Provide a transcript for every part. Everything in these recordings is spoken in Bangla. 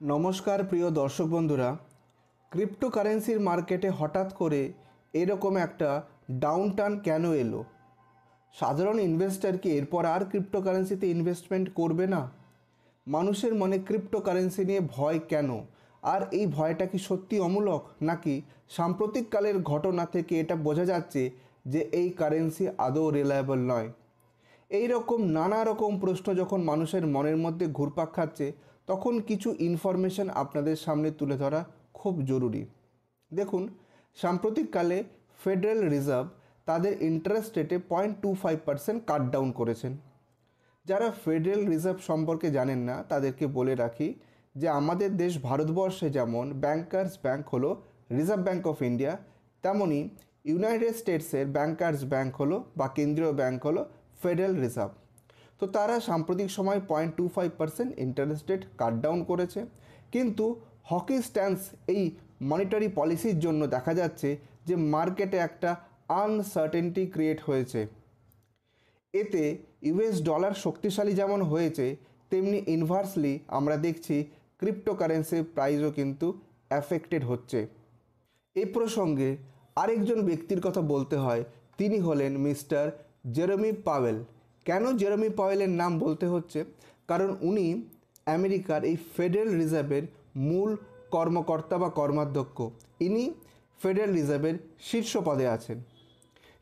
নমস্কার প্রিয় দর্শক বন্ধুরা, ক্রিপ্টোকারেন্সির মার্কেটে হঠাৎ করে এরকম একটা ডাউনটার্ন কেন এলো? সাধারণ ইনভেস্টর কি এরপর আর ক্রিপ্টোকারেন্সিতে ইনভেস্টমেন্ট করবে না? মানুষের মনে ক্রিপ্টোকারেন্সি নিয়ে ভয় কেন? আর এই ভয়টা কি সত্যি অমূলক, নাকি সাম্প্রতিককালের ঘটনা থেকে এটা বোঝা যাচ্ছে যে এই কারেন্সি আদৌ রিলায়েবল নয়? এই রকম নানা রকম প্রশ্ন যখন মানুষের মনের মধ্যে ঘুরপাক খাচ্ছে, তখন কিছু ইনফরমেশন আপনাদের সামনে তুলে ধরা খুব জরুরি। দেখুন, সাম্প্রতিককালে ফেডারেল রিজার্ভ তাদের ইন্টারেস্ট রেটে 0.25% কাট ডাউন করেছেন। যারা ফেডারেল রিজার্ভ সম্পর্কে জানেন না তাদেরকে বলে রাখি যে আমাদের দেশ ভারতবর্ষে যেমন ব্যাংকার্স ব্যাংক হলো রিজার্ভ ব্যাংক অফ ইন্ডিয়া, তেমনই ইউনাইটেড স্টেটসের ব্যাংকার্স ব্যাংক হলো বা কেন্দ্রীয় ব্যাংক হলো ফেডারেল রিজার্ভ। তো তারা সাম্প্রতিক সময় 0.25% ইন্টারেস্ট রেট কাট ডাউন করেছে। কিন্তু হকি স্ট্যান্স এই মনিটারি পলিসির জন্য দেখা যাচ্ছে যে মার্কেটে একটা আনসার্টেনটি ক্রিয়েট হয়েছে। এতে ইউএস ডলার শক্তিশালী যেমন হয়েছে, তেমনি ইনভার্সলি আমরা দেখছি ক্রিপ্টোকারেন্সির প্রাইসও কিন্তু অ্যাফেক্টেড হচ্ছে। এই প্রসঙ্গে আরেকজন ব্যক্তির কথা বলতে হয়, তিনি হলেন মিস্টার জেরেমি পাওয়েল। কেন জেরেমি পাওয়েলের নাম বলতে হচ্ছে? কারণ উনি আমেরিকার এই ফেডারেল রিজার্ভের মূল কর্মকর্তা বা কর্মাধ্যক্ষ। ইনি ফেডারেল রিজার্ভের শীর্ষ পদে আছেন।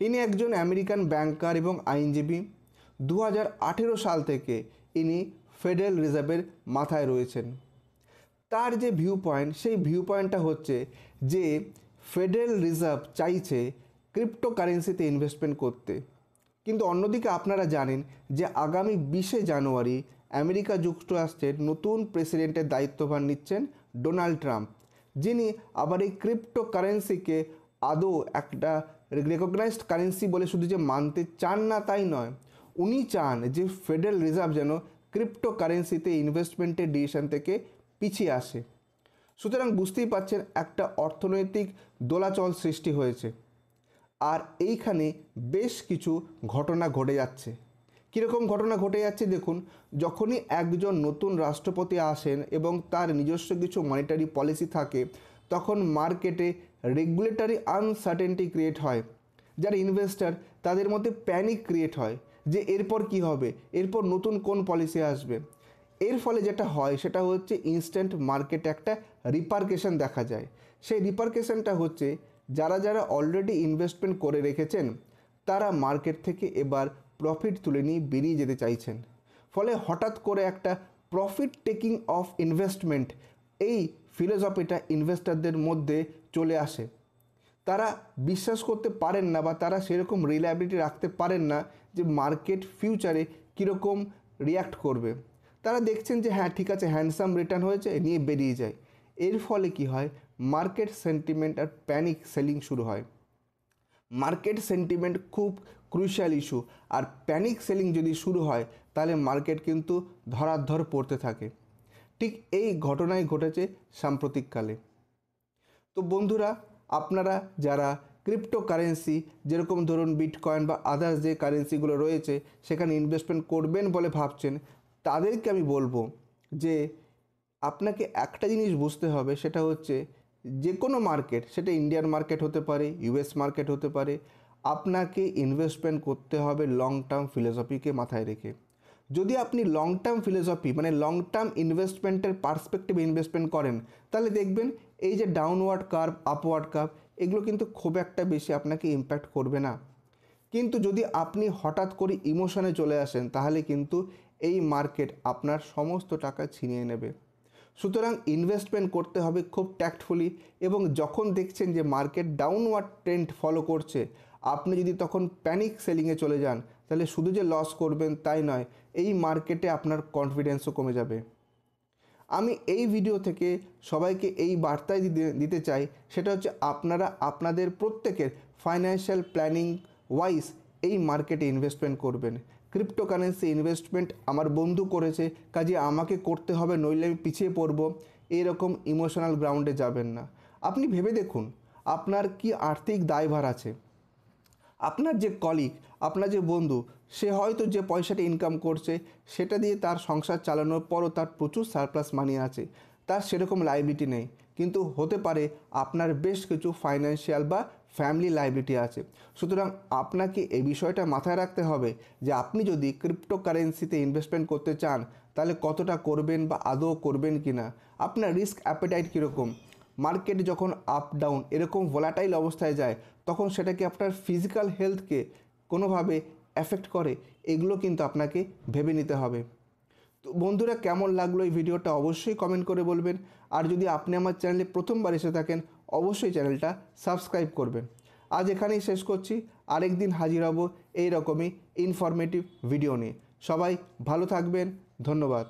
ইনি একজন আমেরিকান ব্যাংকার এবং আইনজীবী। 2018 সাল থেকে ইনি ফেডারেল রিজার্ভের মাথায় রয়েছেন। তার যে ভিউ পয়েন্ট, সেই ভিউ পয়েন্টটা হচ্ছে যে ফেডারেল রিজার্ভ চাইছে ক্রিপ্টোকারেন্সিতে ইনভেস্টমেন্ট করতে। কিন্তু অন্যদিকে আপনারা জানেন যে আগামী 20শে জানুয়ারি আমেরিকা যুক্তরাষ্ট্রের নতুন প্রেসিডেন্টের দায়িত্বভার নিচ্ছেন ডোনাল্ড ট্রাম্প, যিনি আবার এই ক্রিপ্টোকারেন্সিকে আদৌ একটা রেকগনাইজড কারেন্সি বলে শুধু যে মানতে চান না তাই নয়, উনি চান যে ফেডারেল রিজার্ভ যেন ক্রিপ্টোকারেন্সিতে ইনভেস্টমেন্টের ডিসিশন থেকে পিছিয়ে আসে। সুতরাং বুঝতেই পারছেন একটা অর্থনৈতিক দোলাচল সৃষ্টি হয়েছে। আর এইখানে বেশ কিছু ঘটনা ঘটে যাচ্ছে। কীরকম ঘটনা ঘটে যাচ্ছে দেখুন, যখনই একজন নতুন রাষ্ট্রপতি আসেন এবং তার নিজস্ব কিছু মনিটারি পলিসি থাকে, তখন মার্কেটে রেগুলেটরি আনসার্টেনটি ক্রিয়েট হয়। যারা ইনভেস্টার তাদের মধ্যে প্যানিক ক্রিয়েট হয় যে এরপর কি হবে, এরপর নতুন কোন পলিসি আসবে। এর ফলে যেটা হয় সেটা হচ্ছে ইনস্ট্যান্ট মার্কেটে একটা রিপারকেশন দেখা যায়। সেই রিপারকেশনটা হচ্ছে যারা যারা অলরেডি ইনভেস্টমেন্ট করে রেখেছেন তারা মার্কেট থেকে এবার প্রফিট তুলে নিয়ে বেরিয়ে যেতে চাইছেন। ফলে হঠাৎ করে একটা প্রফিট টেকিং অফ ইনভেস্টমেন্ট, এই ফিলোসফিটা ইনভেস্টরদের মধ্যে চলে আসে। তারা বিশ্বাস করতে পারেন না বা তারা সেরকম রিলায়েবিলিটি রাখতে পারেন না যে মার্কেট ফিউচারে কীরকম রিয়্যাক্ট করবে। তারা দেখছেন যে হ্যাঁ ঠিক আছে, হ্যান্ডসাম রিটার্ন হয়েছে, নিয়ে বেরিয়ে যায়। এর ফলে কি হয়, মার্কেট সেন্টিমেন্ট আর প্যানিক সেলিং শুরু হয়। মার্কেট সেন্টিমেন্ট খুব ক্রুশিয়াল ইস্যু, আর প্যানিক সেলিং যদি শুরু হয় তাহলে মার্কেট কিন্তু ধরাধর পড়তে থাকে। ঠিক এই ঘটনাই ঘটেছে সাম্প্রতিককালে। তো বন্ধুরা, আপনারা যারা ক্রিপ্টোকারেন্সি যেরকম ধরুন বিটকয়েন বা আদার্স যে কারেন্সিগুলো রয়েছে সেখানে ইনভেস্টমেন্ট করবেন বলে ভাবছেন, তাদেরকে আমি বলবো যে আপনাকে একটা জিনিস বুঝতে হবে, সেটা হচ্ছে যে কোনো মার্কেট, সেটা ইন্ডিয়ান মার্কেট হতে পারে, ইউএস মার্কেট হতে পারে, আপনাকে ইনভেস্টমেন্ট করতে হবে লং টার্ম ফিলোসফিকে মাথায় রেখে। যদি আপনি লং টার্ম ফিলোসফি মানে লং টার্ম ইনভেস্টমেন্টের পার্সপেক্টিভ ইনভেস্টমেন্ট করেন, তাহলে দেখবেন এই যে ডাউনওয়ার্ড কার্ভ, আপওয়ার্ড কার্ভ, এগুলো কিন্তু খুব একটা বেশি আপনাকে ইম্প্যাক্ট করবে না। কিন্তু যদি আপনি হঠাৎ করে ইমোশনে চলে আসেন, তাহলে কিন্তু এই মার্কেট আপনার সমস্ত টাকা ছিনিয়ে নেবে। সুতরাং ইনভেস্টমেন্ট করতে হবে খুব ট্যাক্টফুলি, এবং যখন দেখছেন যে মার্কেট ডাউনওয়ার্ড ট্রেন্ড ফলো করছে, আপনি যদি তখন প্যানিক সেলিংয়ে চলে যান, তাহলে শুধু যে লস করবেন তাই নয়, এই মার্কেটে আপনার কনফিডেন্সও কমে যাবে। আমি এই ভিডিও থেকে সবাইকে এই বার্তাই দিতে চাই, সেটা হচ্ছে আপনারা আপনাদের প্রত্যেকের ফাইন্যান্সিয়াল প্ল্যানিং ওয়াইজ এই মার্কেটে ইনভেস্টমেন্ট করবেন। ক্রিপ্টোকারেন্সি ইনভেস্টমেন্ট আমার বন্ধু করেছে, কাজে আমাকে করতে হবে, নইলে আমি পিছিয়ে পড়ব, এরকম ইমোশনাল গ্রাউন্ডে যাবেন না। আপনি ভেবে দেখুন আপনার কি আর্থিক দায়ভার আছে। আপনার যে কলিগ, আপনার যে বন্ধু, সে হয়তো যে পয়সাটা ইনকাম করছে সেটা দিয়ে তার সংসার চালানোর পরও তার প্রচুর সারপ্লাস মানি আছে। তার সেরকম লাইবিলিটি নেই, কিন্তু হতে পারে আপনার বেশ কিছু ফাইন্যান্সিয়াল বা ফ্যামিলি লাইবিলিটি আছে। সুতরাং আপনাকে এই বিষয়টা মাথায় রাখতে হবে যে আপনি যদি ক্রিপ্টোকারেন্সিতে ইনভেস্টমেন্ট করতে চান তাহলে কতটা করবেন বা আদৌ করবেন কি না, আপনার রিস্ক অ্যাপেটাইট কীরকম, মার্কেট যখন আপ ডাউন এরকম ভোলাটাইল অবস্থায় যায় তখন সেটা কি আপনার ফিজিক্যাল হেলথকে কোনোভাবে এফেক্ট করে, এগুলো কিন্তু আপনাকে ভেবে নিতে হবে। তো বন্ধুরা, কেমন লাগলো এই ভিডিওটা অবশ্যই কমেন্ট করে বলবেন। আর যদি আপনি আমার চ্যানেলে প্রথমবার এসে থাকেন অবশ্যই চ্যানেলটা সাবস্ক্রাইব করবেন। আজ এখানেই শেষ করছি, আরেক দিন হাজির হব এই রকমই ইনফরমেটিভ ভিডিও নিয়ে। সবাই ভালো থাকবেন, ধন্যবাদ।